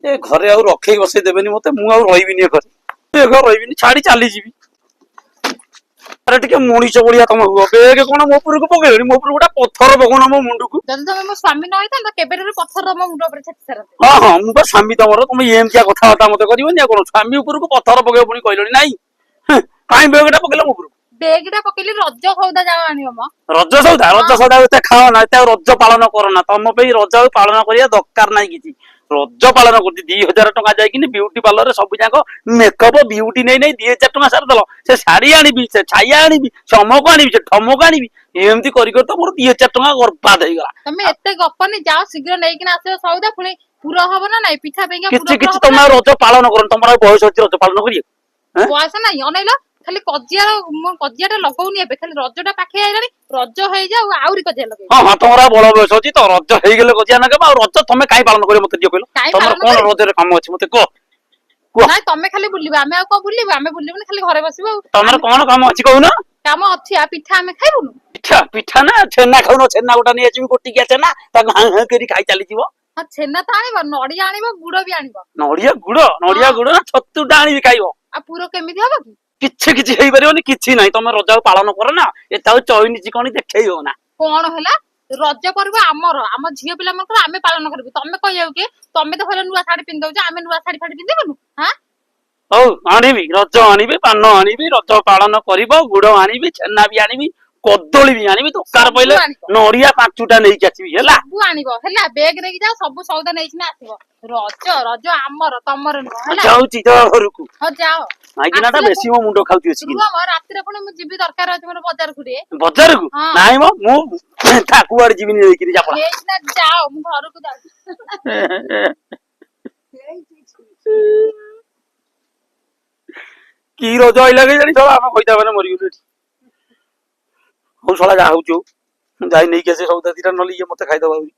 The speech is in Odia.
ଏ ଘରେ ଆଉ ରଖେଇ ବସେଇ ଦେବେନି ମତେ ମୁଁ ଆଉ ରହିବିନି ଏ ଘରେ ରହିବିନି ଛାଡି ଚାଲିଯିବି। ଆରେ ଟିକେ ମଣିଷ ଭଳିଆ ତମେ ହୁଅ ବେଗ କଣ ମୋ ଉପରକୁ ପକେଇଲଣି ମୋ ଉପରକୁ ଗୋଟେ ପଥର ପକଉନ ମୋ ମୁଣ୍ଡକୁ। ଯଦି ତମେ ମୋ ସ୍ୱାମୀ ନ ହେଇଥାନ୍ତା କେବେଠାରୁ ପଥର ମୋ ମୁଣ୍ଡ ଉପରେ ଛେଚି ସାରନ୍ତି। ହଁ ହଁ ମୁଁ ବା ସ୍ୱାମୀ ତମର ତମେ ଏମିତିଆ କଥାବାର୍ତ୍ତା ମତେ କରିବନି ଆଉ କଣ ସ୍ୱାମୀ ଉପରକୁ ପଥର ପକେଇବ ପୁଣି କହିଲଣି ନାଇଁ କାଇଁ ବେଗଟା ପକେଇଲ ମୋ ଉପରକୁ। ବେଗ ଟା ପକେଇଲି ରଜ ସଉଦା ଯାଅ ଆଣିବ ମ। ରଜ ସଉଦା ଏତେ ଖାଅ ନା ଏତେ ଆଉ ରଜ ପାଳନ କର ନା ତମ ପାଇଁ ରଜ ଆଉ ପାଳନ କରିବା ଦରକାର ନାହିଁ କିଛି। ରଜ ପାଳନ କରୁଛି 2000 ଟଙ୍କା ଯାଇକିନି ବିୟୁଟି ପାର୍ଲରରେ ସବୁ ଯାକ ମେକଅପ ବିୟୁଟି ନେଇ 2000 ଟଙ୍କା ସାରିଦେଲ। ସେ ଶାଢୀ ଆଣିବି ସେ ଛାଇଆ ଆଣିବି ସେ ଅମକ ଆଣିବି ସେ ଠମକ ଆଣିବି ଏମିତି କରି କରି ତ ମୋର 2000 ଟଙ୍କା ବର୍ବାଦ ହେଇଗଲା। ତମେ ଏତେ ଗପନି ଯାଅ ଶୀଘ୍ର ନେଇକିନା ଆସିବ ସଉଦା ପୁଣି ପୁର ହବ ନା ନାଇଁ ପିଠା ପାଇଁକା ପୁର କିଛି କିଛି ହବ ତମେ ନା ଆଉ ନାଇଁ। ରଜ ପାଳନ କରନି ତମର ଆଉ ବୟସ ଅଛି ରଜ ପାଳନ କରିବାକୁ। ବୟସ ନାଇଁ ଅନେଇଲ ଖାଲି କଜିଆର ମୋ କଜିଆ ଟା ଲଗଉନି ଏବେ ଖାଲି ରଜ ଟା ପାଖେଇ ଆଇଲାଣି ରଜ ହେଇଯାଉ ଆହୁରି କଜିଆ ଲଗେଇବି। ହଁ ହଁ ତମର ଆଉ ବଳ ବୟସ ଅଛି ତ ରଜ ହେଇଗଲେ ଗଜିଆ ନଗେଇବ ଆଉ ରଜ ତମେ କାଇଁ ପାଳନ କରିବ ମତେ ଟିକେ କହିଲ। କାଇଁ ତମର ପାଳନ କଣ କରିବି ରଜରେ କାମ ଅଛି ମତେ କୁହ। ନାଇଁ ତମେ ଖାଲି ବୁଲିବ ଆମେ ଆଉ କଣ ବୁଲିବୁ ଆମେ ବୁଲିବୁନି ଖାଲି ଘରେ ବସିବୁ ଆଉ ତମର ଆମେ କଣ କାମ ଅଛି କହୁନ। କାମ ଅଛି ଆଉ ପିଠା ଆମେ ଖାଇବୁନୁ। ପିଠା ପିଠା ନା ଛେନା ଖାଉନ ଛେନା ଗୋଟା ନେଇଆସିବି ଗୋଟିକିଆ ଛେନା ତାକୁ ହାଁ ହାଁ କରି ଖାଇ ଚାଲିଯିବ। ହଁ ଛେନା ତ ଆଣିବ ନଡିଆ ଆଣିବ ଗୁଡ ବି ଆଣିବ। ନଡିଆ ହଁ ଗୁଡ ନା ଛତୁଟା ଆଣିବି ଖାଇବ। ଆଉ ପୁର କେମିତି ହବ କି? କିଛି ହେଇପାରିବନି କିଛି ନାହିଁ ତମେ ରଜ ଆଉ ପାଳନ କର ନା ଏତେ ଆଉ ଚଇନି ଚିକଣି ଦେଖେଇବ ନା। କଣ ହେଲା ରଜ ପର୍ବ ଆମର ଆମ ଝିଅ ପିଲା ମାନଙ୍କର ଆମେ ପାଳନ କରିବୁ ତମେ କହିବାକୁ କିଏ ତମେ ତ ଭଲ ନୂଆ ଶାଢୀ ପିନ୍ଧି ଦଉଛ ଆମେ ନୂଆ ଶାଢୀ ପିନ୍ଧିବୁନୁ ହାଁ। ହଉ ଆଣିବି ରଜ ଆଣିବି ପାନ ଆଣିବି ରଜ ପାଳନ କରିବ ଗୁଡ ଆଣିବି ଛେନା ବି ଆଣିବି କଦଳୀ ବି ଆଣିବି ଦରକାର ସବୁ ପଇଲେ ଆଣିବ ନଡିଆ 5ଟା ନେଇକି ଆସିବି ହେଲା। ସବୁ ଆଣିବ ହେଲା ବେଗ ନେଇକି ଯାଅ ସବୁ ସଉଦା ନେଇକିନା ଆସିବ। ରଜ ଆମର ତମର ନୁହଁ ହେଲା। ଯାଉଛି ତ ଘରକୁ ହଉ ଯାଅ ମାଇକିନା ଟା ଆସିଲେ ବେଶୀ ମୋ ମୁଣ୍ଡ ଖାଉଛି ଆସିକି। ରୁହ ମ ରାତିରେ ପୁଣି ମୁଁ ଯିବି ଦରକାର ଅଛି ମୋର ବଜାରକୁ ଟିକେ। ବଜାରକୁ ହଁ ନାଇଁ ମ ମୁଁ କୁଆଡେ ଯିବିନି ନେଇକିରି ଚାପଡ଼ା। ନେଇକିନା ଯାଅ ମୁଁ ଘରକୁ ଯାଉଛି। କି ରଜ ଆଇଲା କେଜାଣି ଶଳା ଆମେ କହିଥା ମାନେ ମରିଗଲୁ ଏଠି। ହଉ ଶଳା ଯାହା ହଉଛି ହଉ ଯାଇ ନେଇକି ଆସେ ସଉଦା ଦିଟା ନହେଲେ ଇଏ ମତେ ଖାଇଦବ ଆହୁରି।